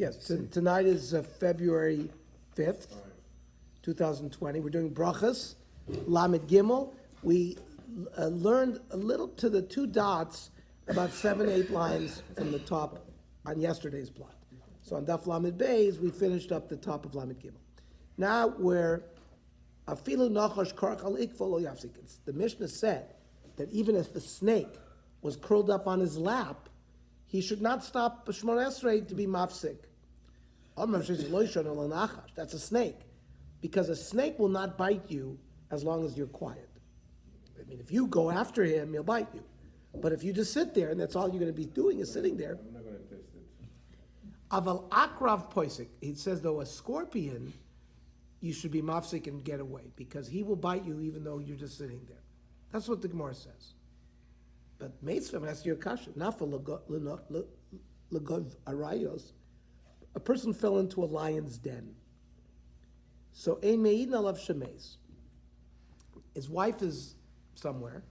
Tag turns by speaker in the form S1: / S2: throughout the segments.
S1: Yes, tonight is February 5th, 2020. We're doing Berochos, Lamed Gimel. We learned a little to the two dots, about 7-8 lines from the top on yesterday's plot. So on Daf Lamed Beis, we finished up the top of Lamed Gimel. Now we're Afilu Nachash Karach Al Ikfo Lo Yafsik. The Mishnah said that even if the snake was curled up on his lap, he should not stop Shmon Esrei to be mafsik. That's a snake. Because a snake will not bite you as long as you're quiet. I mean, if you go after him, he'll bite you. But if you just sit there and that's all you're going to be doing is sitting there.
S2: I'm not going to test it.
S1: Aval akrav poisik. He says, though, a scorpion, you should be mafsik and get away. Because he will bite you even though you're just sitting there. That's what the Gemara says. But Meitzvah has your kasha. Nafa legov arayos. A person fell into a lion's den. So ein me'idin alav shemeis. His wife is somewhere,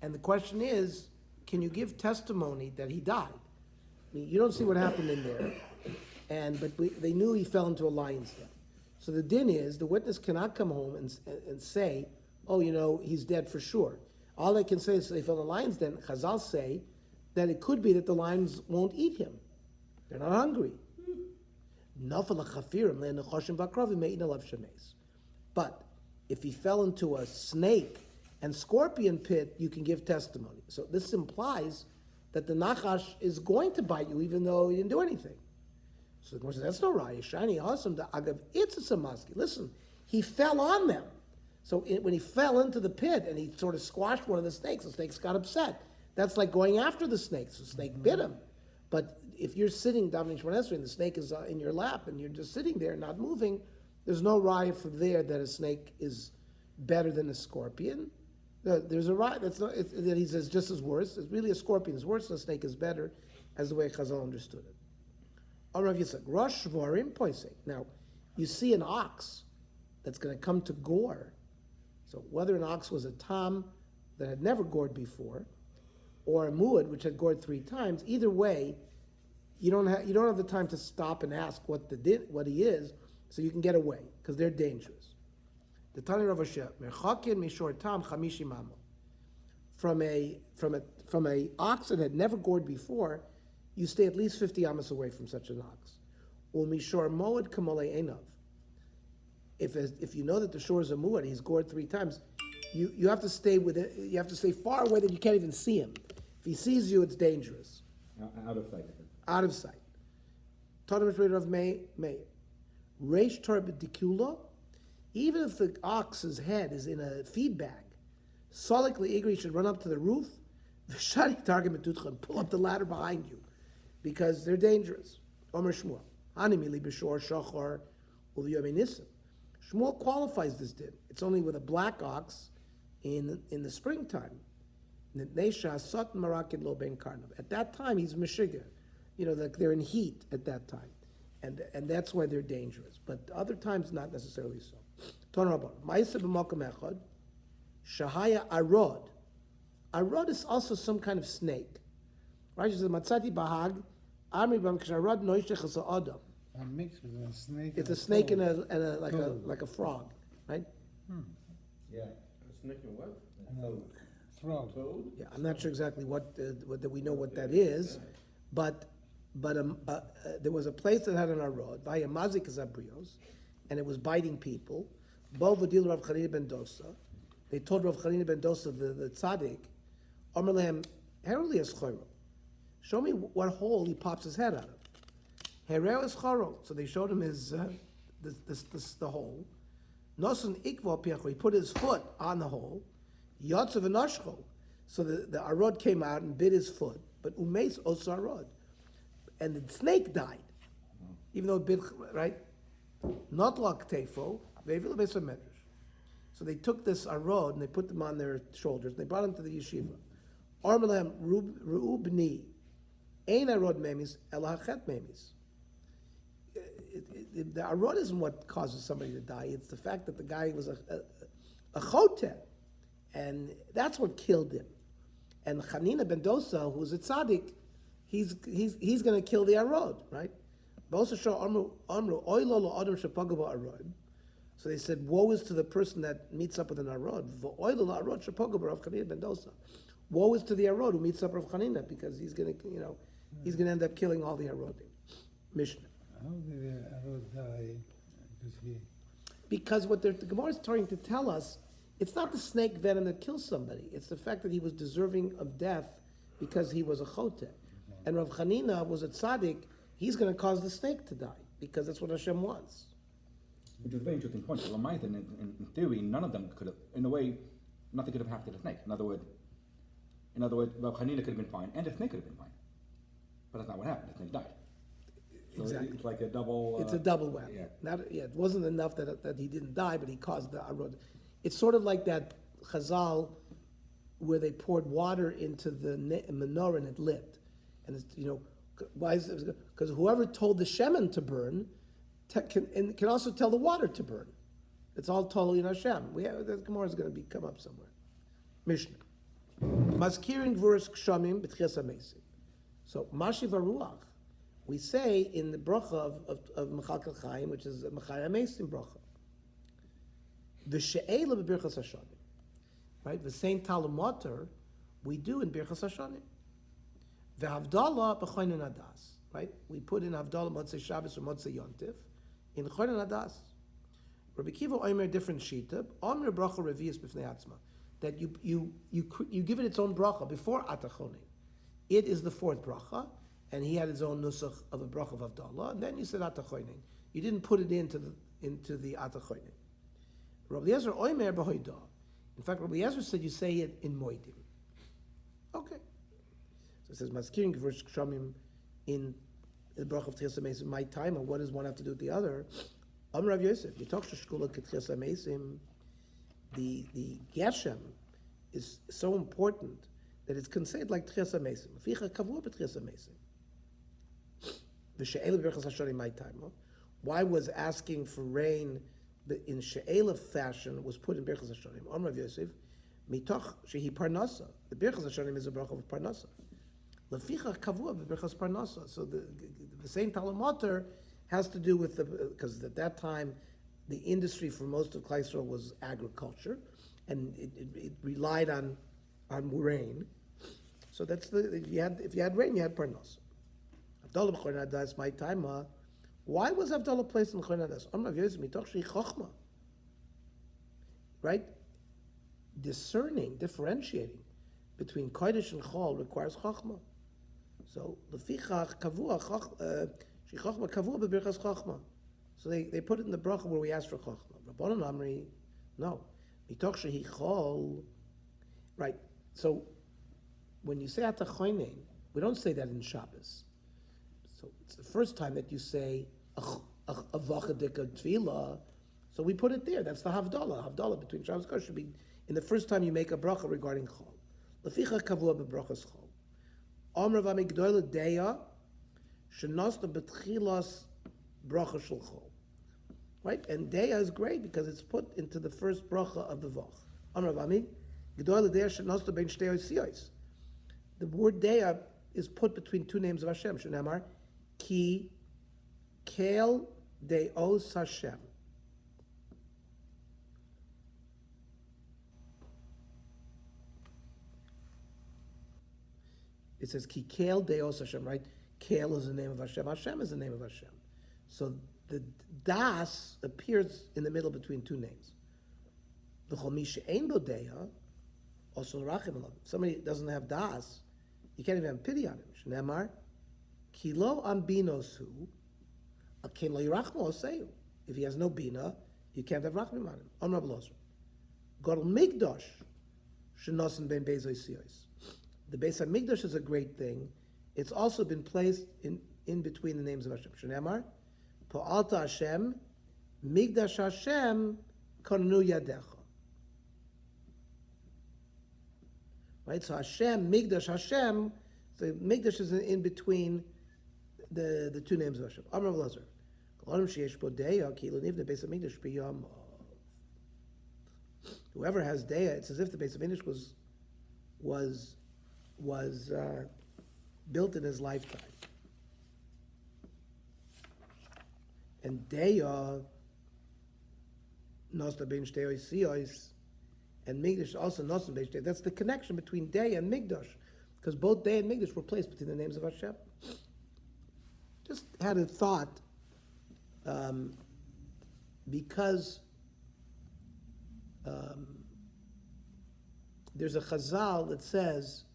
S1: and the question is, can you give testimony that he died? I mean, you don't see what happened in there, but they knew he fell into a lion's den. So the din is, the witness cannot come home and say, oh, he's dead for sure. All they can say is they fell in a lion's den. Chazal say that it could be that the lions won't eat him. They're not hungry. But if he fell into a snake and scorpion pit, you can give testimony. So this implies that the nachash is going to bite you even though he didn't do anything. So the Gemara says, that's no raya. Shani hasam da agav itzasamaski. Listen, he fell on them. So when he fell into the pit and he sort of squashed one of the snakes got upset. That's like going after the snake. So the snake bit him. But if you're sitting davening Shemona Esrei and the snake is in your lap and you're just sitting there not moving, there's no raya from there that a snake is better than a scorpion. There's a raya that he says just as worse. It's really a scorpion is worse and a snake is better, as the way Chazal understood it. Rav Yitzchak, Rosh Shvarim Poisek. Now, you see an ox that's going to come to gore. So whether an ox was a tam that had never gored before, or a muad which had gored 3 times, either way, you don't have the time to stop and ask what he is, so you can get away because they're dangerous. The Tani Rav Asher, Merchakin Mishor Tam Chamishi Mamo. From a ox that had never gored before, you stay at least 50 amas away from such an ox. Umishor Moed Kamole Enav. If you know that the shore is a muad, he's gored 3 times, you have to stay with it. You have to stay far away that you can't even see him. If he sees you, it's dangerous.
S2: Out of sight.
S1: Out of sight. Tadamish Raider of Meir. Reish Tarbidikula. Even if the ox's head is in a feed bag, Solikli Igri should run up to the roof, Vishadi Targim and pull up the ladder behind you, because they're dangerous. Omer Shmuel. Hanimili Bishor Shachar Uliyaminissim. Shmuel qualifies this din. It's only with a black ox in the springtime. At that time, he's Meshiga. They're in heat at that time. And that's why they're dangerous. But other times, not necessarily so. Shahaya Arod. Arod is also some kind of snake. Right? She says, Matzati Bahag, Amri Bamkasharod Noishech Adam.
S3: A mix with a snake.
S1: It's a snake and a like a frog, right?
S2: Yeah. A snake and what?
S3: A frog.
S2: Toad?
S1: Yeah, I'm not sure exactly what we know what that is, but there was a place that had an arod, via mazik zabrios, and it was biting people. Bo v'dil Rav Chanina ben Dosa. They told Rav Chanina ben Dosa, the tzaddik, Omer lehem heruli eschoro. Show me what hole he pops his head out of. Hereu eschoro. So they showed him his the hole. Nosun ikvo piacho. He put his foot on the hole. Yotzav v'noshcho. So the arod came out and bit his foot. But umeis osa arod. And the snake died, even though it bit, right? Not like tefo, medrash. So they took this arod and they put them on their shoulders. And they brought him to the yeshiva. Armelem ru'ubni, ein arod memis elachet memis. The arod isn't what causes somebody to die. It's the fact that the guy was a chotem, and that's what killed him. And Chanina ben Dosa, who was a tzaddik, he's going to kill the arod, right? So they said, woe is to the person that meets up with an arod. Woe is to the arod who meets up with Rav Chanina, because he's going to, he's going to end up killing all the arodim. Mishnah.
S3: How did the arrow die?
S1: Because what the Gemara is trying to tell us, it's not the snake venom that kills somebody. It's the fact that he was deserving of death because he was a chote. And Rav Chanina was a tzaddik. He's going to cause the snake to die because that's what Hashem wants.
S4: Which is a very interesting point. So in theory, none of them could have, in a way, nothing could have happened to the snake. In other words, Rav Chanina could have been fine, and the snake could have been fine. But that's not what happened. The snake died. So
S1: Exactly.
S4: it's like a double.
S1: It's a double whammy.
S4: Yeah.
S1: It wasn't enough that he didn't die, but he caused the arod. It's sort of like that chazal where they poured water into the menorah and it lit. And it's, why is it? Because whoever told the shemen to burn can also tell the water to burn. It's all totally in Hashem. The Gemara is going to come up somewhere. Mishnah. Maskirin gvuras kshamim b'tchias hamesim. So Mashiv Ruach, we say in the bracha of Mechalkel Chaim, which is Mechayim Hamesim bracha. The she'ela b'birchas hashanim, right? The same talamoter we do in birchas hashanim. The havdalah b'choinin adas, right? We put in havdalah motzei Shabbos or motzei Yontif in choinin adas. Rabbi Kiva omer different shita. Omer bracha revius b'fnei atzma, that you give it its own bracha before atachonin. It is the fourth bracha, and he had his own nusach of a bracha of havdalah, and then you said atachonin. You didn't put it into the atachonin. Rabbi Yezer oimer b'hoida. In fact, Rabbi Yezer said you say it in moedim. Okay. So it says maskirin gvuras kshamim in the bracha of Tchias HaMesim. My time, and what does one have to do with the other? Amar Rav Yosef, you talk to shkula Tchias HaMesim. The geshem is so important that it's considered like Tchias HaMesim. Ficha kavua b'Tchias HaMesim. V'she'ela b'berachas hashanim my time. Why was asking for rain in she'ela fashion was put in Berachos Hashanim? Amar Rav Yosef, mitoch shehi parnasa. The Berachos Hashanim is a bracha of parnasa. Leficha kavua b'Berachos parnasa. So the same talamoter has to do with because at that time the industry for most of Klal Yisrael was agriculture, and it relied on rain. So that's if you had rain, you had parnasa. Avdalah b'chorin adas my time. Why was Avdalah placed in Chorin Adas? Amar Rav Yosef mitoch shehi chochma. Right? Discerning, differentiating between Kodesh and Chol requires chochma. So lefichach kavua shehi chochma kavua b'birchas chochma. So they put it in the bracha where we ask for chochma. Rabbanan Amri, no. Mitoch shehi chol. Right. So when you say atachoinen, we don't say that in Shabbos. So it's the first time that you say a vachadika tefillah, so we put it there. That's the havdalah. Havdalah between Shabbos and Kodesh should be in the first time you make a bracha regarding chol. Leficha kavua bebrachas chol. Amar v'amigdola deya shenasta betchilas bracha shel chol. Right, and deya is great because it's put into the first bracha of the vach. Amar v'amig gdola deya shenasta ben shtei osiyos. The word deya is put between two names of Hashem. Shenamar ki kel deos Hashem. It says ki kel deos Hashem, right? Kel is the name of Hashem. Hashem is the name of Hashem. So the das appears in the middle between two names. V'chol mi she'ein bo deya, also rachim alav. If somebody doesn't have das, you can't even have pity on him. Shnemar, ki lo ambinosu, akim lo yirachmu oseyu. If he has no bina, you can't have rachmim on him. Amar B'lozer. Gadol migdosh, shenosin ben beis osiyos. The Beis HaMikdash is a great thing. It's also been placed in between the names of Hashem. Shneimar, Pa'alta Hashem, Migdash Hashem, Konenu Yadecha. Right? So Hashem, Migdash Hashem, so Migdash is in between the two names of Hashem. Amar B'lozer. Whoever has Deya, it's as if the Beis HaMikdash was built in his lifetime. And Deya, Nosta Ben Shtei Oisiyos, and Migdash also Nosta Ben Shtei. That's the connection between Deya and Migdash, because both Deya and Migdash were placed between the names of Hashem. Just had a thought, because there's a Chazal that says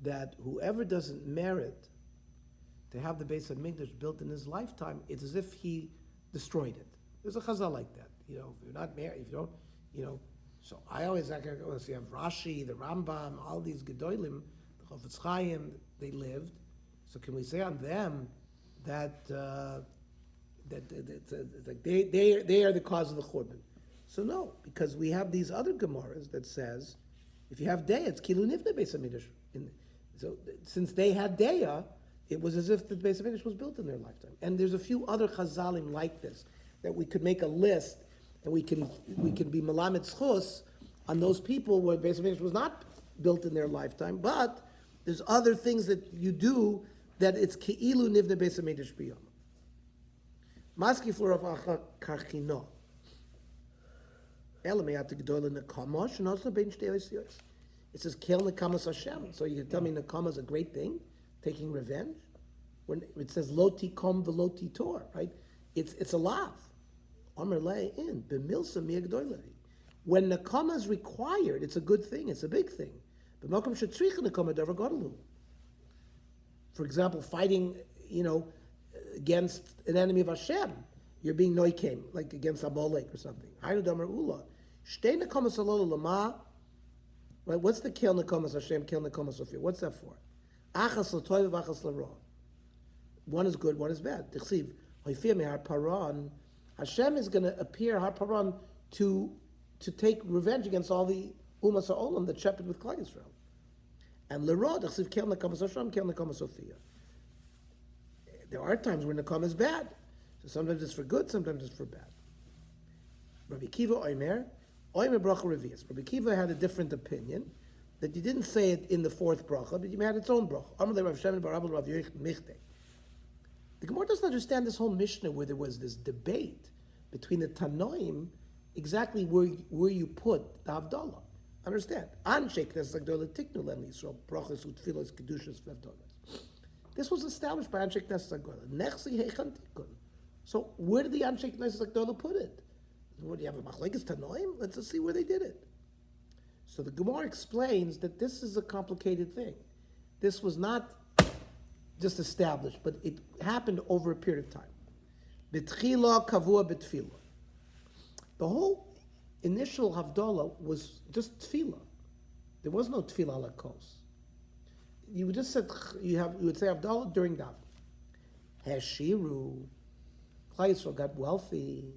S1: that whoever doesn't merit to have the Beis HaMikdash built in his lifetime, it's as if he destroyed it. There's a Chazal like that. You know, if you're not married, if you don't, you know. So I always like, so you have Rashi, the Rambam, all these Gedolim, the Chofetz Chaim, they lived. So can we say on them that they are the cause of the Churban? So no, because we have these other Gemaras that says, if you have Deya, it's Kilu Nivne Beis HaMikdash. So since they had Deya, it was as if the Beis HaMikdash was built in their lifetime. And there's a few other Chazalim like this, that we could make a list, and we can be Melamed Schus on those people where Beis HaMikdash was not built in their lifetime, but there's other things that you do that it's Ki'ilu Nivne Beis HaMikdash B'yom. Maski for Rav Acha Karchino. It says, Kel Nekamas Hashem. So you can tell me Nekama is a great thing, taking revenge? When it says, Lo Tikom v'lo Titor, right? It's a lav. Omer lei in, b'milsa mi'agdoilei. When Nekama is required, it's a good thing, it's a big thing. B'mokom shetzricha Nekama davar godalu. For example, fighting, against an enemy of Hashem, you're being noikem, like against Amalek or something. Hainu damer ula. Shtei Nekamas alolu lama. Right? What's the kel Nekamas Hashem, kel Nekamas Sophia? What's that for? Achas l'toiv v'achas l'ra. One is good, one is bad. Tichsiv, hoifir mehar paran. Hashem is going to appear har paran to take revenge against all the umas ha'olam that shepherd with Klal Yisrael. And l'ra, tichsiv kel Nekamas Hashem, kel Nekamas Sophia. There are times when Nekama is bad. So sometimes it's for good, sometimes it's for bad. Rabbi Kiva Oimer bracha revius. Rabbi Kiva had a different opinion, that you didn't say it in the fourth bracha, but you had its own bracha. The Gemara doesn't understand this whole Mishnah where there was this debate between the Tanoim, exactly where you put the Havdalah. Understand? This was established by Anshe Knesset Agdola. So where did the Anshe Knesset Agdola put it? What do you have a machlekes Tanoim? Let's just see where they did it. So the Gemara explains that this is a complicated thing. This was not just established, but it happened over a period of time. B'tchila kavua b'tfila. The whole initial Havdalah was just tefillah. There was no tefillah ala kos. You would just said you would say Havdalah during daven. Hashiru, Klal Yisrael got wealthy.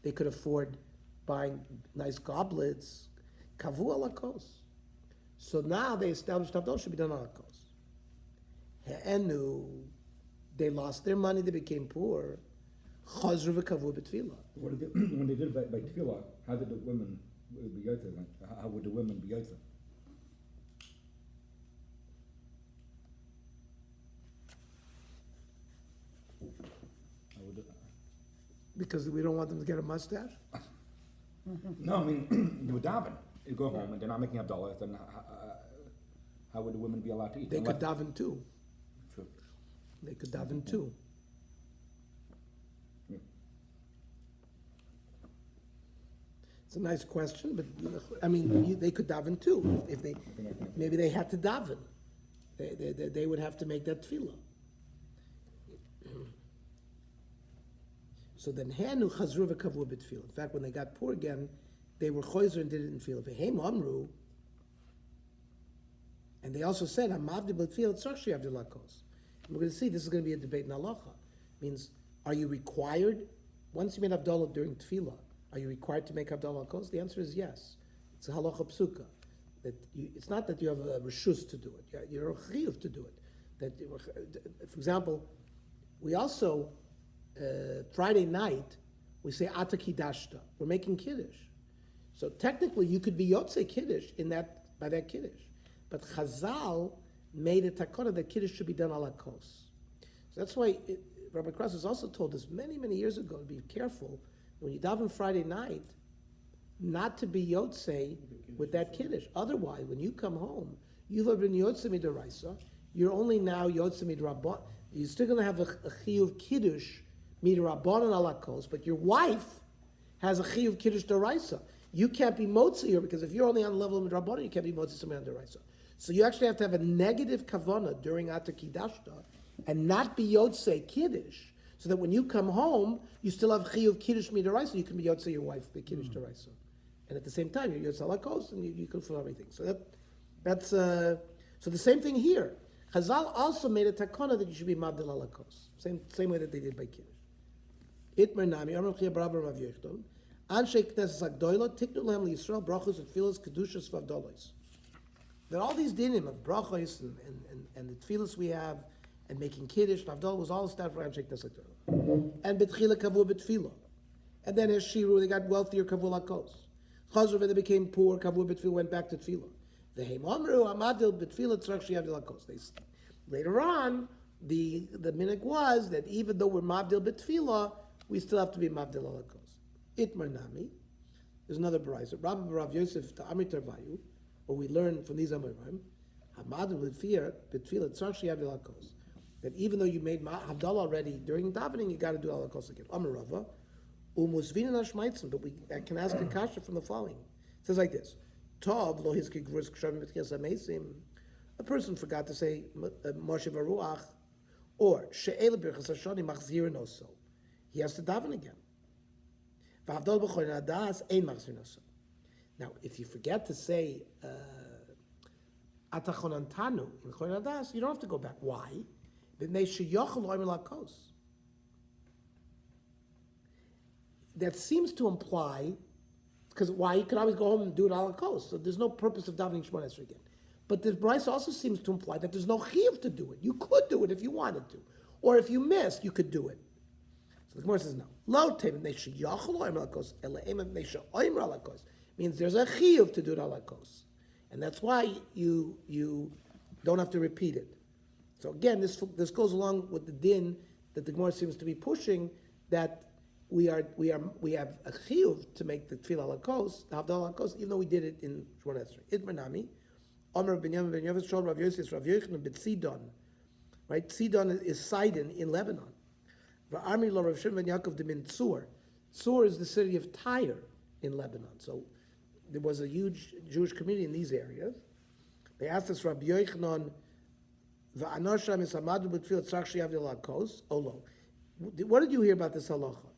S1: They could afford buying nice goblets. Kavu ala kos. So now they established Havdalah should be done ala kos. He'enu, they lost their money. They became poor. Chazru v'kavu b'tefillah.
S4: When they did it by tefillah, how did the women be yotze? How would the women be yotze?
S1: Because we don't want them to get a mustache?
S4: No, I mean, you would daven. You go home and they're not making Havdalah, then how would the women be allowed to eat?
S1: They could daven too.
S4: True.
S1: They could daven too.
S4: Yeah.
S1: It's a nice question, but I mean, they could daven too. If they, maybe they had to daven. They would have to make that tefillah. So then, Hanu chazru v'kavu b'tefillah. In fact, when they got poor again, they were choizer and did it in tefillah. V'heim amru, and they also said, "Hamavdi b'tefillah tzarshi avdi lakos." We're going to see this is going to be a debate in halacha. Means, are you required once you made Havdalah during tefillah? Are you required to make Havdalah lakos? The answer is yes. It's a halacha psuka. It's not that you have a reshus to do it. You're a chiyuv to do it. For example, we also. Friday night, we say Ata Kiddashta. We're making Kiddush. So technically, you could be Yotze Kiddush by that Kiddush. But Chazal made a takora that Kiddush should be done ala kos. So that's why Rabbi Krause has also told us many, many years ago to be careful when you daven Friday night, not to be Yotzei with that Kiddush. Otherwise, when you come home, you've been Yotzei Midaraisa, you're only now Yotzei Midrabban. You're still going to have a Chiyuv Kiddush Midrabban ala kos, but your wife has a Chiyuv Kiddush Daraisa. You can't be Motzi her, because if you're only on the level of Midrabban, you can't be Motzi somebody on Daraisa. So you actually have to have a negative kavana during Atar Kidashta and not be Yotzei Kiddush, so that when you come home, you still have Chiyuv Kiddush Midaraisa, you can be Yotzei your wife, be Kiddush Daraisa. And at the same time, you're Yotzei Lakos, and you can fulfill everything. So that's so the same thing here. Chazal also made a takana that you should be Mabdil Lakos. Same way that they did by Kiddush. Itmer Nami, Amram Chia Barabar Rav Yechton, Anshe Knesses Agdoila, Tiknu Lehem Yisrael, Brachos, Tfilas, Kedushas, Vavdolos. There are all these dinim of brachos and the tefillas we have, and making kiddush, Navdol was all established for Anshe Knesset Torah. And betchila kavua betfila. And then as Shiru, they got wealthier kavua lakos. Chazor, when they became poor, kavua betfila went back to tefillah. The Heim Amru, Amadil betfila, tzrach shiyav lakos. Later on, the minhag was that even though we're mabdil betfila, we still have to be mabdil lakos. Itmar Nami. There's another brayso. Rav Yosef to Amri Tarvayu, where we learn from these Amorim, Hamadil with fear, betfila tzarch shiyav lakos. That even though you made Havdalah already during davening, you got to do alakos again. Amarava, umusvinin hashmaitzim. But I can ask a kasha from the following. It says like this: Tov lo hiski gvurus kshavim b'tchias hamesim. A person forgot to say Moshe Baruach, or she'el birchas hashani machzirin oso. He has to daven again. V'havdalah b'chorin hadas ein machzirin oso. Now, if you forget to say Atachonantanu in Chorin Hadas, you don't have to go back. Why? That seems to imply, because why? You could always go home and do it al kos. So there's no purpose of davening Shemona Esrei again. But the Bryce also seems to imply that there's no chiyuv to do it. You could do it if you wanted to, or if you missed, you could do it. So the Gemara says no. Lo teim neshiyachol oimer al kos elaim nesha oimer al kos means there's a chiyuv to do it al kos, and that's why you don't have to repeat it. So again, this goes along with the din that the Gemara seems to be pushing, that we have a chiyuv to make the tefillah lakos, the havdalah lakos, even though we did it in Shemona Esrei. Itmar Nami, Omer ben Yamin ben Yavis Shol Rav Yosef Rav Yochanan bet Sidon, right? Sidon is Sidon in Lebanon. Va'armi lo Rav Shimon ben Yaakov de min Tzur. Tzur is the city of Tyre in Lebanon. So there was a huge Jewish community in these areas. They asked us, Rabbi Yochanan, what did you hear about this halacha?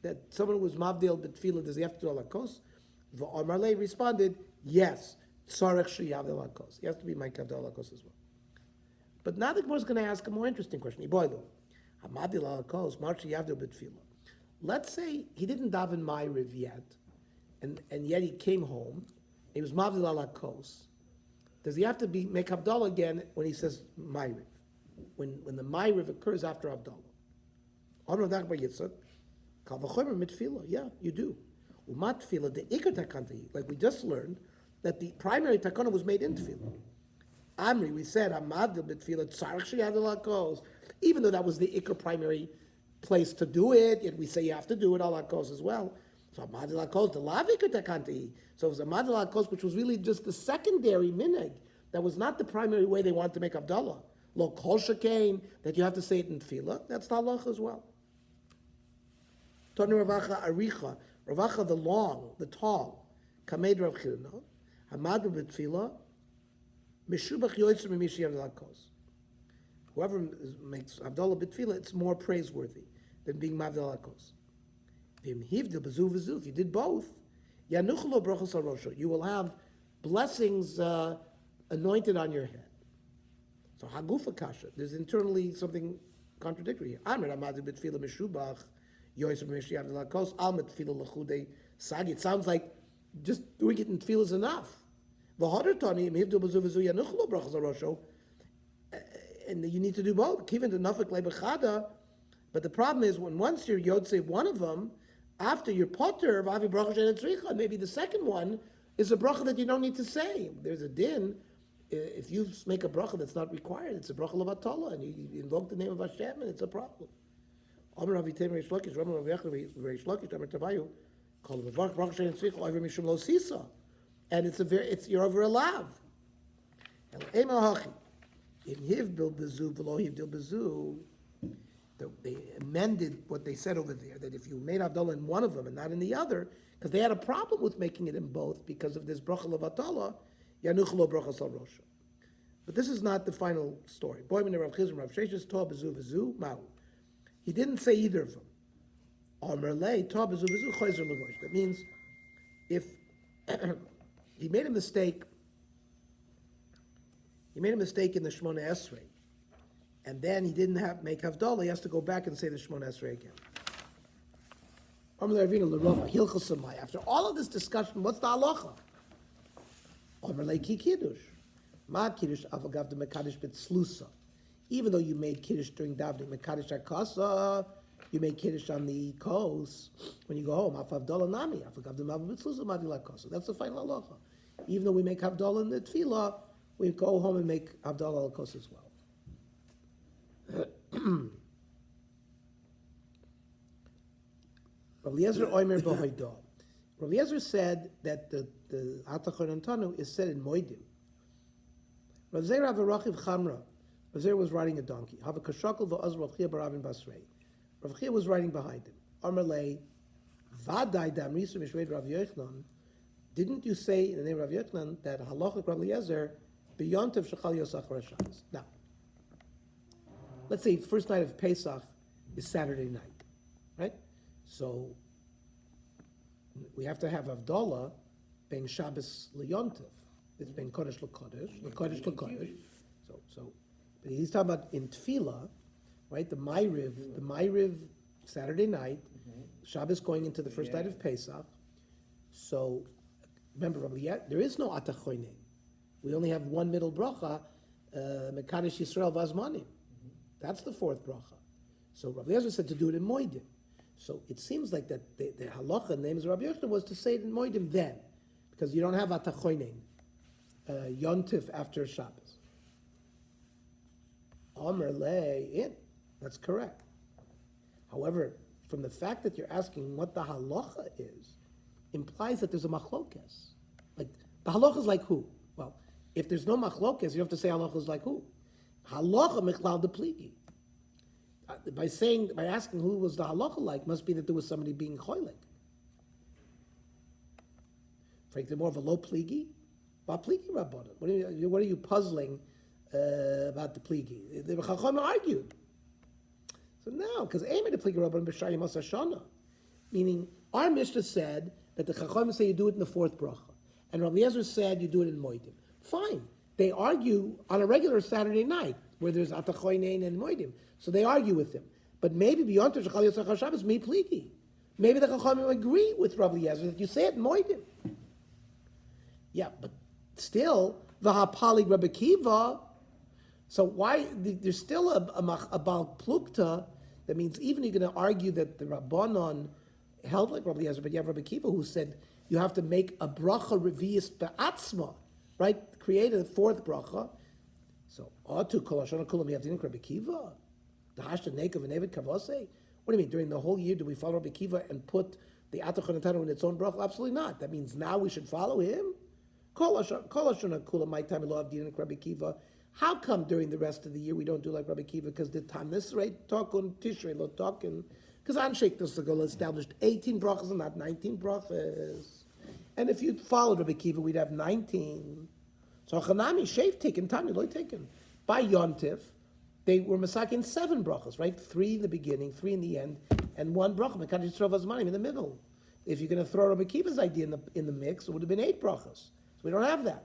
S1: That someone who was mavdil b'tfila, does he have to do halakos? V'amarle responded, yes, tzarech sheyav halakos. He has to be ma'ikav halakos as well. But now the Gemara is going to ask a more interesting question. Iboilu, hamavdil halakos, mar sheyav b'tfila. Let's say he didn't daven ma'ariv yet, and yet he came home. He was mavdil halakos. Does he have to make Havdalah again when he says Ma'ariv? When the Ma'ariv occurs after Havdalah? Yeah, you do. Umat tefillah, the ikar takanti, like we just learned, that the primary takana was made in tefillah. Amri, we said, Amadil b'tefillah, tzarech sheyad alakos. Even though that was the ikar primary place to do it, yet we say you have to do it alakos as well. So Amadil Akos, the Lavik Takanti. So it was Amadil Akos, which was really just the secondary minhag. That was not the primary way they wanted to make Havdalah. Lo Kol Shekain, that you have to say it in Tefillah. That's the halach as well. Tony Ravacha Aricha, Ravacha the long, the tall, Kamed Rav Chirna, Hamadil B'Tefillah, Meshubach Yoytzer Mimishi Havdalah Akos. Whoever makes Havdalah B'Tefillah, it's more praiseworthy than being Mavdal Akos. If you did both, you will have blessings anointed on your head. So hagufa kasha, there's internally something contradictory here. It sounds like just doing it in tefillah is enough. And you need to do both. But the problem is when once you're Yotzei one of them, after you're potter, maybe the second one is a bracha that you don't need to say. There's a din. If you make a bracha that's not required, it's a bracha levatala, and you invoke the name of Hashem, and it's a problem. Amar Rav Yitem Reish Lakish, Amar Rav Yechon Reish Lakish, Amar Tavayu, called him Baruch Shein Tzricha Oiver Mishum Lo Sisa, and you're over a lav. El Ema Hachi, in Hivbil Bezu V'lo Hivdil Bezu, they amended what they said over there, that if you made Havdalah in one of them and not in the other, because they had a problem with making it in both because of this bracha levatala, Yanuch Lo Bracha Sal Rosha. But this is not the final story. Boy, when Rav Chizm, Rav Sheshes, Tov Bezu Bezu, Ma'u. He didn't say either of them. Amar Lei, Tov Bezu Bezu, Chayzer Levosh. That means if he made a mistake in the Shmona Esrei, and then he didn't make Havdalah, he has to go back and say the Shmona Esrei again. After all of this discussion, what's the halacha? Even though you made kiddush during davening, mekadosh hakasa, you made kiddush on the coast when you go home. That's the final halacha. Even though we make havdalah in the tefillah, we go home and make havdalah al kos as well. Rav Eliezer Omer b'hoidah. Rav Eliezer said that the Atachon Antanu is said in Moedim. Rav Zera v'Rachiv Chamra. Rav Zera was riding a donkey. Hava kashakol v'az Rav Chia baravin basrei. Rav Chia was riding behind him. Amar lei vaday damrisu mishved Rav Yochanan. Didn't you say in the name of Rav Yochanan that halachic Rav Eliezer beyontiv shechal yosach Shabbos? Now, let's say first night of Pesach is Saturday night, right? So we have to have Havdalah ben Shabbos liyontiv. It's ben Kodesh l'Kodesh, l'Kodesh l'Kodesh. So, but he's talking about in Tefillah, right? The Ma'ariv Saturday night, Shabbos going into the first night of Pesach. So remember, there is no Atachoinen. We only have one middle bracha, Mekadesh Yisrael Vazmanim. That's the fourth bracha. So Rabbi Eliezer said to do it in Moedim. So it seems like that the halacha, the name of Rabbi Yochanan, was to say it in Moedim then, because you don't have Atachoinen, Yontif after Shabbos. Omer le in. That's correct. However, from the fact that you're asking what the halacha is, implies that there's a machlokes. Like, the halacha is like who? Well, if there's no machlokes, you have to say halacha is like who? Halacha michlal de pligi. By asking who was the halacha like, must be that there was somebody being choilik. Frankly, more of a low pligi. What pligi rabbanon? What are you puzzling about the pligi? The Chacham argued. So no, because Eimer the pligi rabbanon b'shayim asashana, meaning our Mishnah said that the Chacham say you do it in the fourth bracha, and Rabbi Eliezer said you do it in Moedim. Fine, they argue on a regular Saturday night where there's Atachoinen and Moedim, so they argue with him. But maybe beyond Shechal Yosach Shabbos, me pligi. Maybe the Chachamim agree with Rabbi Eliezer that you say it in Moedim. Yeah, but still, v'hapali Rabbi Kiva. So why there's still a Baal Plukta? That means even you're going to argue that the Rabbanon held like Rabbi Eliezer, but you have Rabbi Kiva who said you have to make a bracha revius be'atzma, right? Create a fourth bracha. So atu kol hashana kulam yavdin Rabbi Kiva. The hashta nekav and Eved kavase. What do you mean? During the whole year, do we follow Rabbi Kiva and put the Atachon Atanu in its own bracha? Absolutely not. That means now we should follow him. Kol hashana kulam my time lo avdin Rabbi Kiva. How come during the rest of the year we don't do like Rabbi Kiva? Because the time this right talkun tishrei lo talkin. Because Ansheik Tosagol established 18 brachas and not 19 brachas. And if you'd followed Rabbi Kiva, we'd have 19. So Chanami, Shev taken, Tanya, Loy taken. By Yontif, they were masakin 7 brachas, right? 3 in the beginning, 3 in the end, and 1 bracha, Mekadosh Yisrael Vazmanim in the middle. If you're going to throw Rabbi Kiva's idea in the mix, it would have been 8 brachas. So we don't have that.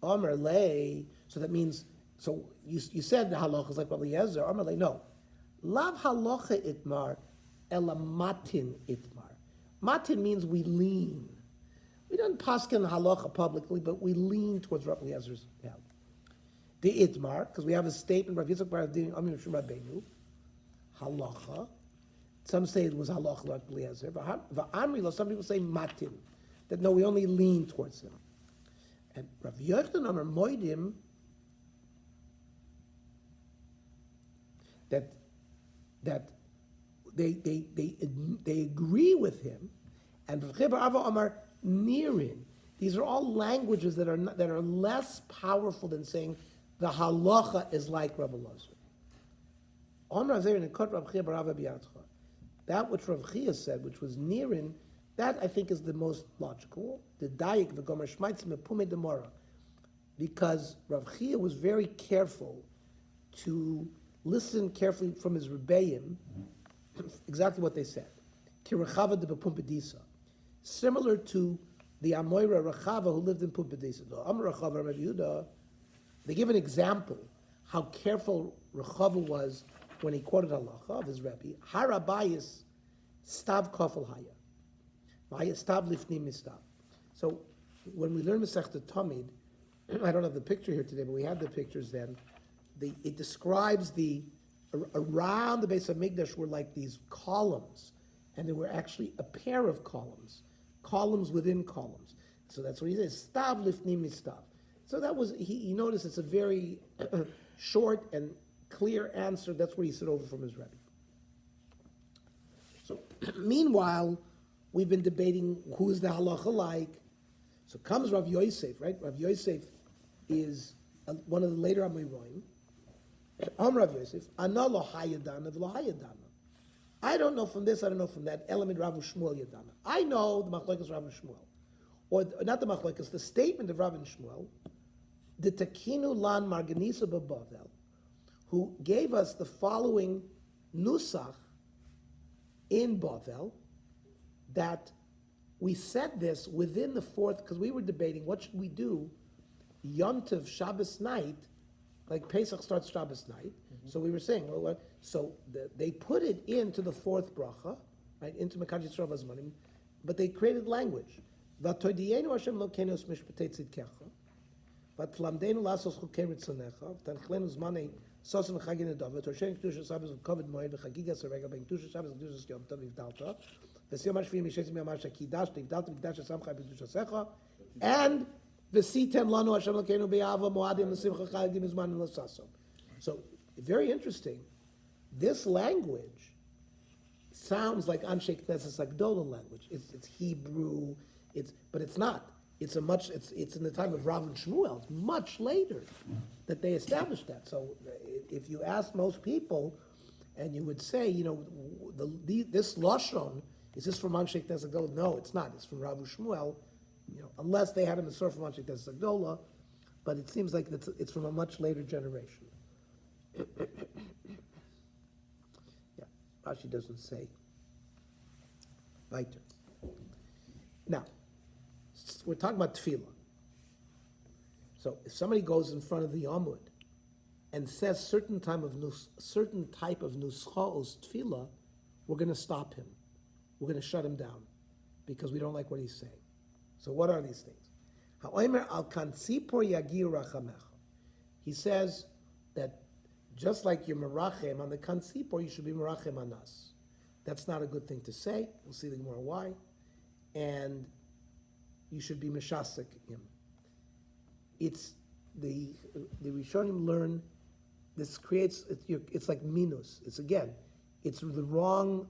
S1: Omer lei, so that means, so you said the halacha is like Rabbi Eliezer. Omer lei, no. Lav halacha itmar, ela matin itmar. Matin means we lean. We don't paskin halacha publicly, but we lean towards Rabbi Eliezer's help. The itmar, because we have a statement, Rav Yitzchak bar Avdin, Amim Shum Rabbeinu, halacha. Some say it was halacha like Eliezer. V'amri, some people say matin, that no, we only lean towards him. And Rav Yochanan Amar Moedim, that that they agree with him, and Rav Chia bar Ava Amar Nirin. These are all languages that are less powerful than saying the halacha is like Rabbi Elazar. That which Rav Chia said, which was Nirin, that I think is the most logical. The Dayik v'gomer shmaitzim mepume demora, because Rav Chia was very careful to listen carefully from his rebbeim, exactly what they said. Kirachava de bepumpedisa, similar to the Amoira Rachava who lived in Pumpedisa. Amar Rachava Rav Yehuda, they give an example how careful Rachava was when he quoted halacha of his Rebbe. Harabayis stav kofel haya, haya stav lifnim mistav. So when we learn Masechta Tamid, I don't have the picture here today, but we had the pictures then. It describes around the base of Mikdash were like these columns, and there were actually a pair of columns within columns. So that's what he says, stav lifnim mistav. So that was, he noticed it's a very short and clear answer. That's what he said over from his Rebbe. So meanwhile, we've been debating who is the halacha like. So comes Rav Yosef, right? Rav Yosef is one of the later Amoraim. Rav Yosef, Ana lo hayadana v'lo hayadana. I don't know from this, I don't know from that. Element Rav Shmuel Yadana. I know the Machlokes Rav and Shmuel, or not the Machlokes, the statement of Rav and Shmuel, the Takinu Lan Marganisa Babavel, who gave us the following nusach in Bavel, that we said this within the fourth, because we were debating what should we do, Yom Tov Shabbos night, like Pesach starts Shabbos night. So we were saying, well, they put it into the fourth bracha, right, into Mekadosh Yisrael Vazmanim, but they created language. V'toidiyenu Hashem lokenos mishpatei tzidkecha, v'tlamdenu lasos chukei ritzonecha, v'tanchlenu zmanei sosen v'chagin edov, v'torshen kedusha Shabbos v'kovid moed v'chagigas harega ben kedusha Shabbos v'kedusha Yom Tov v'ivdalta, v'siyom hashviyim mishetzim yom hashakidash v'ivdalta v'kdash hasamcha v'kedusha secha, and v'sitem lanu Hashem lokeinu be'ava moadim l'simcha chagim zmanim l'sasom. So, very interesting. This language sounds like Anshe Knesset Agdola language. It's Hebrew. But it's not. It's in the time of Rav and Shmuel. It's much later that they established that. So if you ask most people, and you would say, this lashon, is this from Anshe Knesset Agdola? No, it's not. It's from Rav and Shmuel. Unless they had a Masorah from Anshe Knesset Agdola, but it seems like it's from a much later generation. Yeah, Rashi doesn't say. Weiter. Now, we're talking about tefillah. So, if somebody goes in front of the Amud and says certain type of nuschos tefillah, we're going to stop him. We're going to shut him down because we don't like what he's saying. So, what are these things? Ha'omer al kansipor yagir rachamecha. He says that just like you're merachem on the kansipor, you should be merachem on us. That's not a good thing to say. We'll see the more why. And you should be meshasek him. It's the Rishonim learn. This creates it's like minus. It's the wrong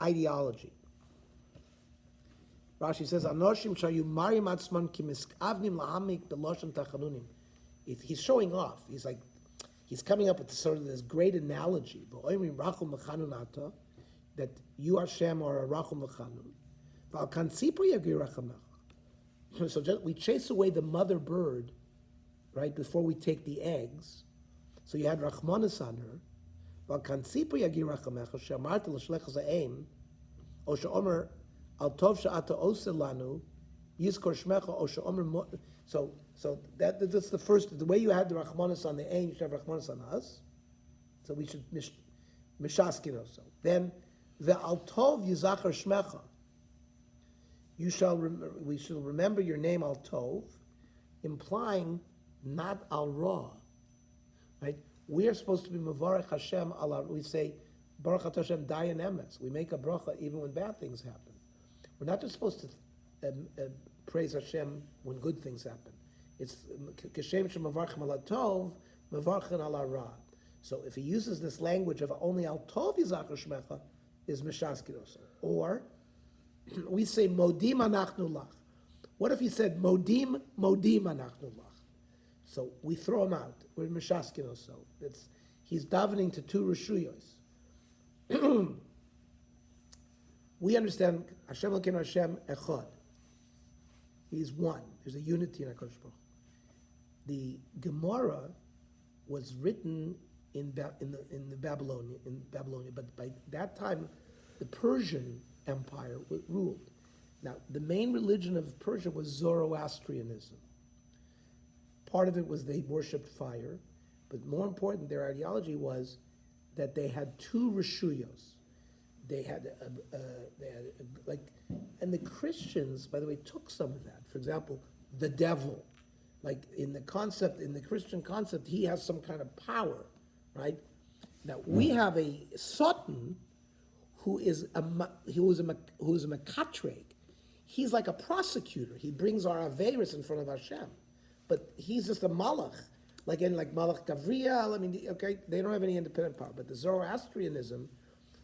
S1: ideology. Rashi says, "Anoshim shayu marim atzman kimiskavnim lahamik beloshem tachanunim." He's showing off. He's coming up with sort of this great analogy. That you Hashem are a rachum v'chanun. So we chase away the mother bird, right, before we take the eggs. So you had rachmanis on her. So that's the first. The way you had the rachmanis on the ein, you should have rachmanis on us. So we should mishaskin also. Then the altov yizachar shmecha. We shall remember your name al tov, implying not al ra. Right? We are supposed to be mavarech Hashem al. We say baruch Hashem dayan emes. We make a bracha even when bad things happen. We're not just supposed to praise Hashem when good things happen. It's kashem shemavarchem al tov, mavarchen al ra. So if he uses this language of only al tov yizachar shmecha, is mishaskin. Or we say modim anachnu lach. What if he said modim anachnu lach? So we throw him out. We're mishaskin also. He's davening to two reshuyos. We understand Hashem Elokeinu Hashem Echad. He's one. There's a unity in HaKadosh Baruch Hu. The Gemara was written in Babylonia, but by that time, the Persian Empire ruled. Now, the main religion of Persia was Zoroastrianism. Part of it was they worshipped fire, but more important, their ideology was that they had two reshuyos. They had and the Christians, by the way, took some of that. For example, the devil, like in the Christian concept, he has some kind of power, right? Now we have a Satan who is a mekatreg. He's like a prosecutor. He brings our averis in front of Hashem, but he's just a malach, like Malach Gavriel. I mean, okay, they don't have any independent power. But the Zoroastrianism,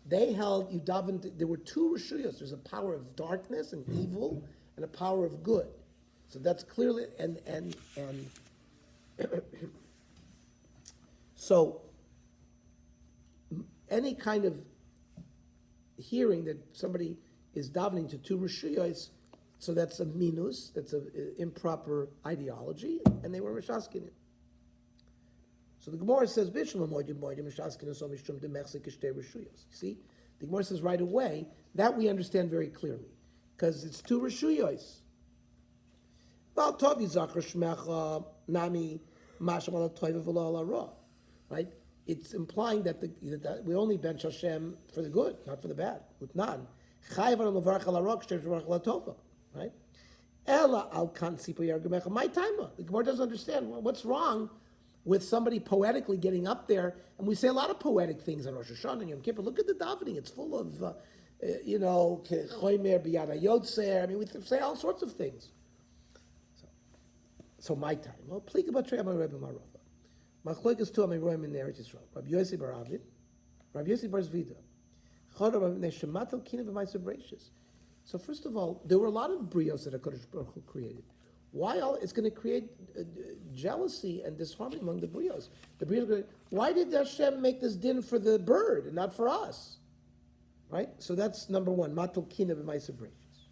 S1: they held you daven. There were two reshuyos. There's a power of darkness and evil, and a power of good. So that's clearly and so any kind of hearing that somebody is davening to two reshuyos, so that's a minus. That's an improper ideology, and they were mishaskin. So the Gemara says, see, the Gemara says right away, that we understand very clearly, because it's two reshuyos. Right? It's implying that we only bench Hashem for the good, not for the bad. Right? My timer. The Gemara doesn't understand what's wrong with somebody poetically getting up there, and we say a lot of poetic things on Rosh Hashanah and Yom Kippur. Look at the davening; it's full of, choymer biyad hayotzer. I mean, we say all sorts of things. So my time. Well, plika b'trei amar Rebbe Marova. Machlokas tu amar Roim in Eretz Yisrael. Rabbi Yossi bar Avid, Rabbi Yossi bar Zvida. Chod Rabbi Neshamatel kina b'ma'aser bereishis. So first of all, there were a lot of brios that HaKadosh Baruch Hu created. Why it's going to create jealousy and disharmony among the brios? The brios are going to, why did Hashem make this din for the bird and not for us? Right? So that's number one. Matul kina b'ma'aser bereishis.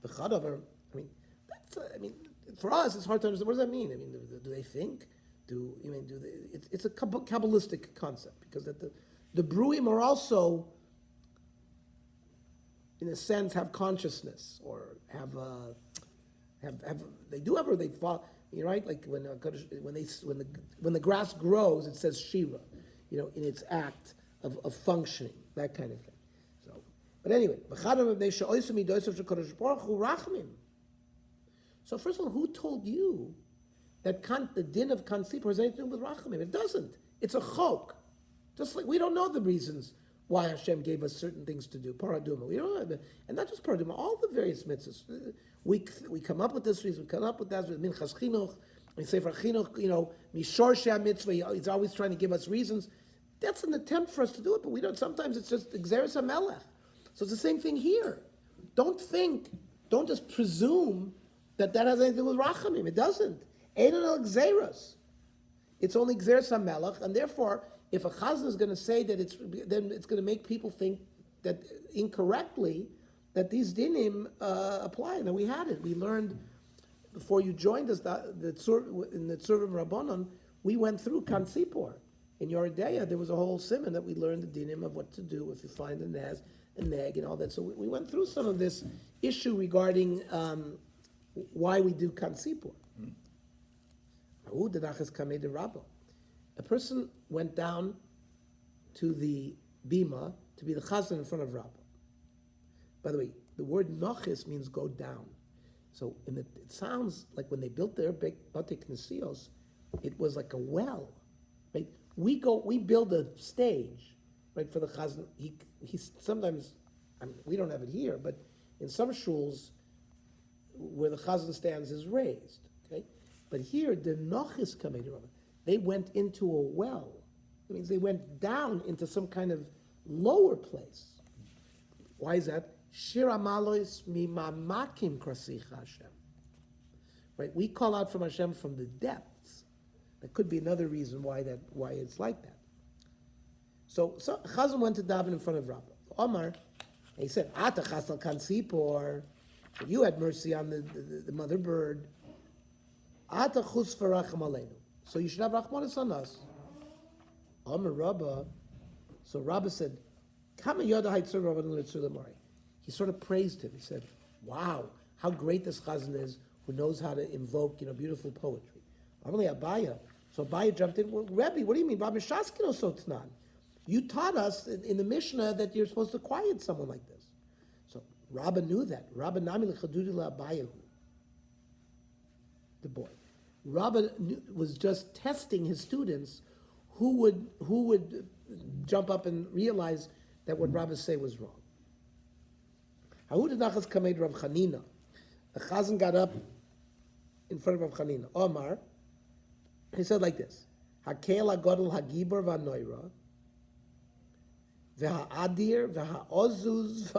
S1: The chadavar. I mean, for us, it's hard to understand. What does that mean? I mean, do they think? It's a Kabbalistic concept, because that the Bruim are also, in a sense, have consciousness, or they fall. You're right. Like when the grass grows, it says Shira, in its act of functioning, that kind of thing. So, but anyway, so first of all, who told you that the din of Kansipur has anything to do with Rachamim? It doesn't. It's a chok. Just like we don't know the reasons why Hashem gave us certain things to do. Paraduma. We don't know, and not just paraduma, all the various mitzvahs. We come up with this reason, we come up with that, Minchas Chinuch, we say for Chinuch, Mishor Shea Mitzvah, he's always trying to give us reasons. That's an attempt for us to do it, but we don't. Sometimes it's just Xeris HaMelech. So it's the same thing here. Don't just presume that has anything to do with Rachamim. It doesn't. Ein el Xeris. It's only Xeris HaMelech, and therefore, if a chazan is going to say that then it's going to make people think that incorrectly that these dinim apply. Now we had it. We learned before you joined us in the Tzurvim Rabbanon. We went through Kansipor. In Yoredeya, there was a whole simon that we learned the dinim of what to do if you find a nez, a neg, and all that. So we went through some of this issue regarding why we do Kansipor. A person went down to the bima to be the chazan in front of Rabbah. By the way, the word nochis means go down. So it sounds like when they built their big Batei Knesios, it was like a well, right? We build a stage, right, for the chazan. He sometimes, we don't have it here, but in some shuls where the chazan stands is raised, okay? But here, the nochis kamei Rabbah. They went into a well, It means they went down into some kind of lower place. Why is that? Shira malois mimamakim krasicha Hashem. Right? We call out from Hashem from the depths. That could be another reason why it's like that. So Chazan went to daven in front of Rabbah. Omar, he said, Ata chasal kan sipor. You had mercy on the mother bird. Ata chus v'racham aleinu. So you should have rachmanis on us. Omar Rabbah. So Rabbah said, Kama yoda haitzur Rabbanan litzur lemari. He sort of praised him. He said, wow, how great this chazan is who knows how to invoke, beautiful poetry. Only Abaya. So Abaya jumped in. Well, Rebbe, what do you mean? V'amishaskin so tnan. You taught us in the Mishnah that you're supposed to quiet someone like this. So Rabbah knew that. Rabbah nami l'chadudi la'abayahu. The boy. Rabbah was just testing his students who would jump up and realize that what Rabbah say was wrong. Ha'udadachas kamed Rav Chanina. The Chazan got up in front of Rav Chanina. Omar, he said like this: Hakel hagodol hagibor v'anoira, v'ha'adir v'ha'ozuz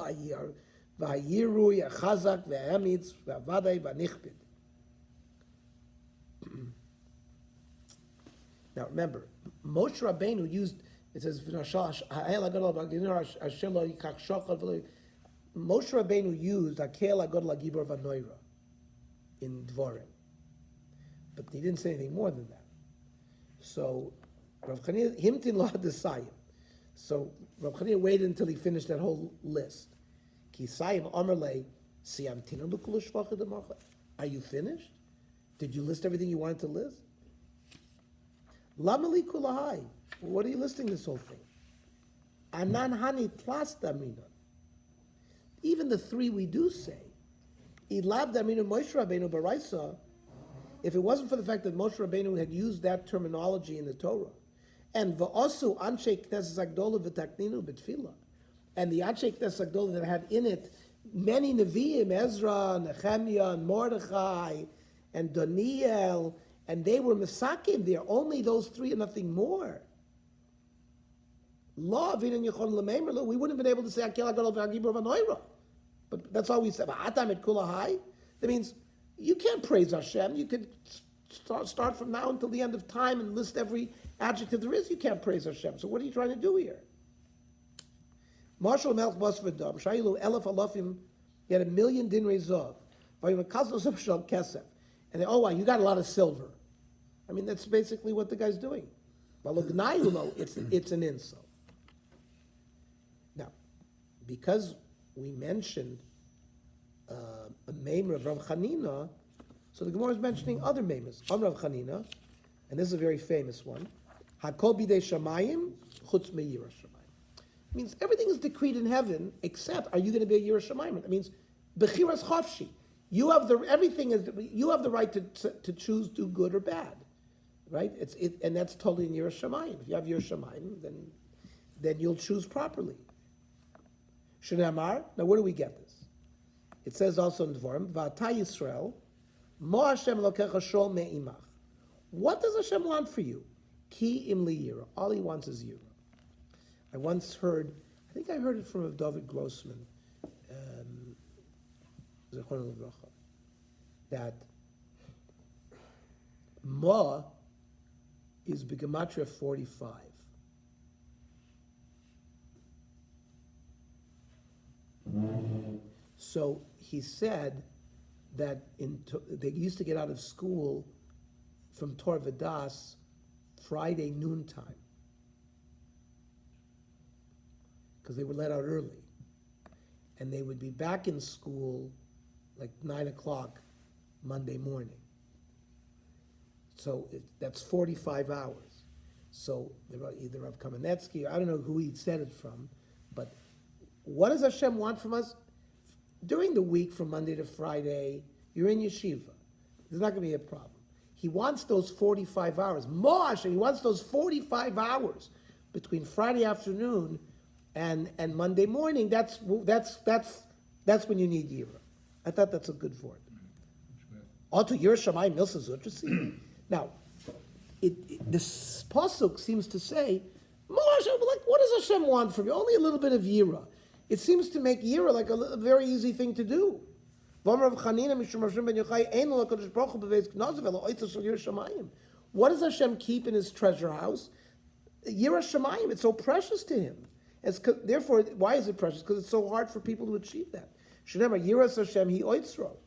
S1: v'ha'yirui ha'chazak v'ha'emitz v'ha'vadai v'ha'nichbid. Now remember, Moshe Rabbeinu used, it says, Moshe Rabbeinu used Hakel hagodol hagibor v'anoira in Dvorim. But he didn't say anything more than that. So Rav Chanina himtin lo hadasayim. So Rav Chanina waited until he finished that whole list. Kisayim amarle siyamtinu l'kul shvachah d'marcha. Are you finished? Did you list everything you wanted to list? Lama li kulahai. What are you listing this whole thing? Anan hani tlas damina. Even the three we do say. Ilav damina Moshe Rabbeinu baraisa. If it wasn't for the fact that Moshe Rabbeinu had used that terminology in the Torah, and v'osu anshe knesses agdola v'takninu b'tfila, and the anshe knesses agdola that had in it many neviim, Ezra, Nehemiah, and Mordechai, and Daniel, and they were mesakim there, only those three and nothing more. Law we wouldn't have been able to say Hakel hagodol v'hagibor v'anoira, but that's all we said. Atam et kulahai. That means you can't praise Hashem. You could start from now until the end of time and list every adjective there is. You can't praise Hashem. So what are you trying to do here? Marshal Melch Bas V'Dam Shayilu Elef Alafim. He had 1,000,000 dinrei zav. And they, oh wow, you got a lot of silver. I mean, that's basically what the guy's doing. It's an insult. Now, because we mentioned a maimer of Rav Chanina, so the Gemara is mentioning other maimers. Rav Chanina, and this is a very famous one. Hakol bidei shamayim chutz me'yira shamayim. It means everything is decreed in heaven except, are you going to be a yira shamayim? It means bechiras chofshi. You have the right to choose do good or bad, right? And that's totally in yira shamayim. If you have yira shamayim, then you'll choose properly. Shnei now where do we get this? It says also in Dvorim, V'ata Yisrael, Mo Hashem lokecha shol me'imach. What does Hashem want for you? Ki im liyira. All he wants is yira. I once heard, I think I heard it from David Grossman, that Ma is B'gematria 45. So he said that they used to get out of school from Tor V'das Friday noontime because they were let out early, and they would be back in school like 9 o'clock Monday morning. So that's 45 hours. So either Rav Kamenetsky, I don't know who he said it from, but what does Hashem want from us? During the week from Monday to Friday, you're in yeshiva. There's not going to be a problem. He wants those 45 hours. Mosh, and he wants those 45 hours between Friday afternoon and Monday morning. That's when you need Yira. I thought that's a good word. Auto Yira Shamayim Milsa Zutrasi. Now, this pasuk seems to say Like, what does Hashem want from you? Only a little bit of yira. It seems to make yira like a very easy thing to do. What does Hashem keep in His treasure house? Yira Shemayim. It's so precious to Him. Therefore, why is it precious? Because it's so hard for people to achieve that. Shnema Yiras Hashem Hi Oitzro.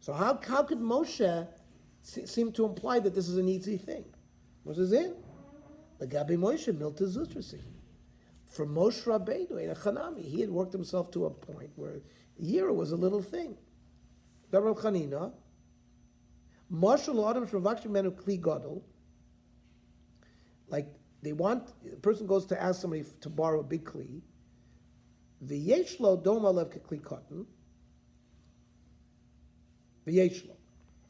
S1: So how could Moshe seem to imply that this is an easy thing? What is it? The Gabi Moshe Milta Zutrasi. For Moshe Rabbeinu in a Chanami, he had worked himself to a point where Yira was a little thing. Gabriel Chanina, Moshe Adam Shravakshi Menu Kli Gadol. Like a person goes to ask somebody to borrow a big kli. V'yeshlo doma lev kli cotton. V'yeshlo,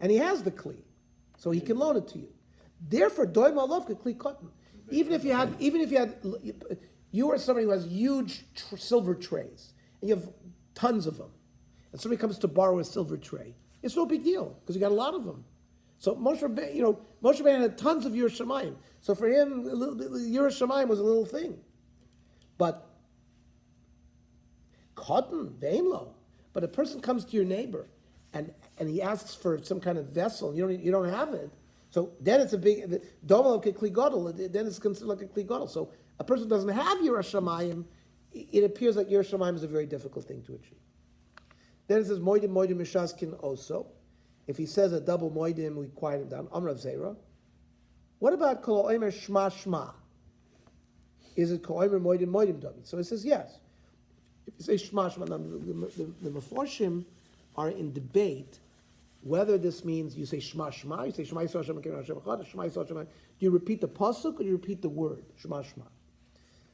S1: and he has the kli, so he can loan it to you. Therefore, doma lev kli cotton. Even if you had, you are somebody who has huge silver trays, and you have tons of them, and somebody comes to borrow a silver tray, it's no big deal because you got a lot of them. So Moshe Rabbeinu had tons of Yiras Shamayim. So for him, Yiras Shamayim was a little thing. But cotton, vainlo. But a person comes to your neighbor and he asks for some kind of vessel, and you don't have it. So then it's a big doma of kli gadol. Then it's considered like a kli gadol. So a person who doesn't have Yiras Shamayim, it appears like Yiras Shamayim is a very difficult thing to achieve. Then it says moedim mishaskin also. If he says a double moedim, we quiet him down. Amrav Zera. What about kol omer shma shma? Is it kol omer moedim domi? So it says yes. If you say shma shma, the meforshim are in debate whether this means you say shma shma, you say shma yisrael Hashem Elokeinu Hashem Echad, shma yisrael Hashem. Do you repeat the pasuk or do you repeat the word shma shma?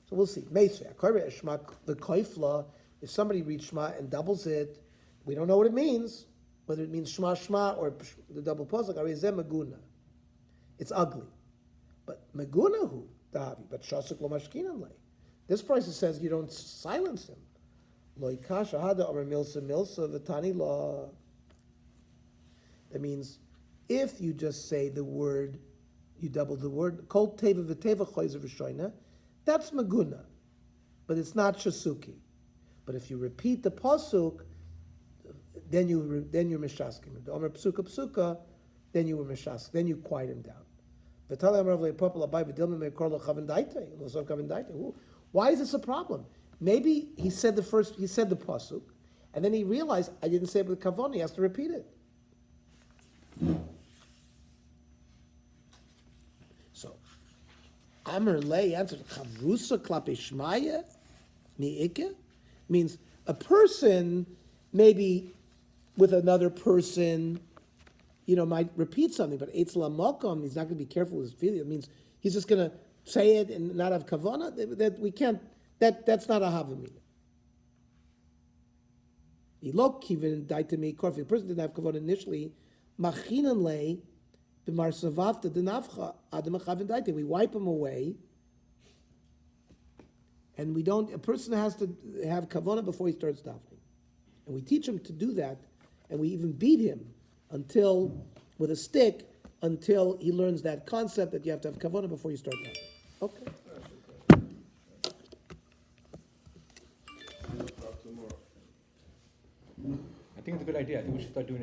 S1: So we'll see. Meisvei akore shma the koifla. If somebody reads shma and doubles it, we don't know what it means. Whether it means shma shma or the double pasuk, arizeh maguna. It's ugly. But magunahu dahavi. But shasuk lo mashkinan lei. This price says you don't silence him. Lo ikash ahada omer milsa v'tani la. That means if you just say the word, you double the word, kol teva v'teva choyzer v'shoyna, that's maguna. But it's not shasuki. But if you repeat the pasuk, then you're mishaskim. Omer psuka psuka, then you were mishaskim. Then you quiet him down. Why is this a problem? Maybe he said the pasuk, and then he realized I didn't say it with kavon. He has to repeat it. So, Amr Lei answered chavrusa klape shmaya mi'ike means a person maybe with another person, might repeat something, but eitz lamakom, he's not going to be careful with his feeling. It means he's just going to say it and not have kavana. That we can't. That's not a havamina. Ilok kivin daitami korf. If the person didn't have kavana initially, machinan lei b'marsavavta denavcha adam chavin daite. We wipe him away, and we don't. A person has to have kavana before he starts davening, and we teach him to do that, and we even beat him with a stick until he learns that concept that you have to have kavanah before you start davening. Okay.
S4: I think it's a good idea. I think we should start doing that.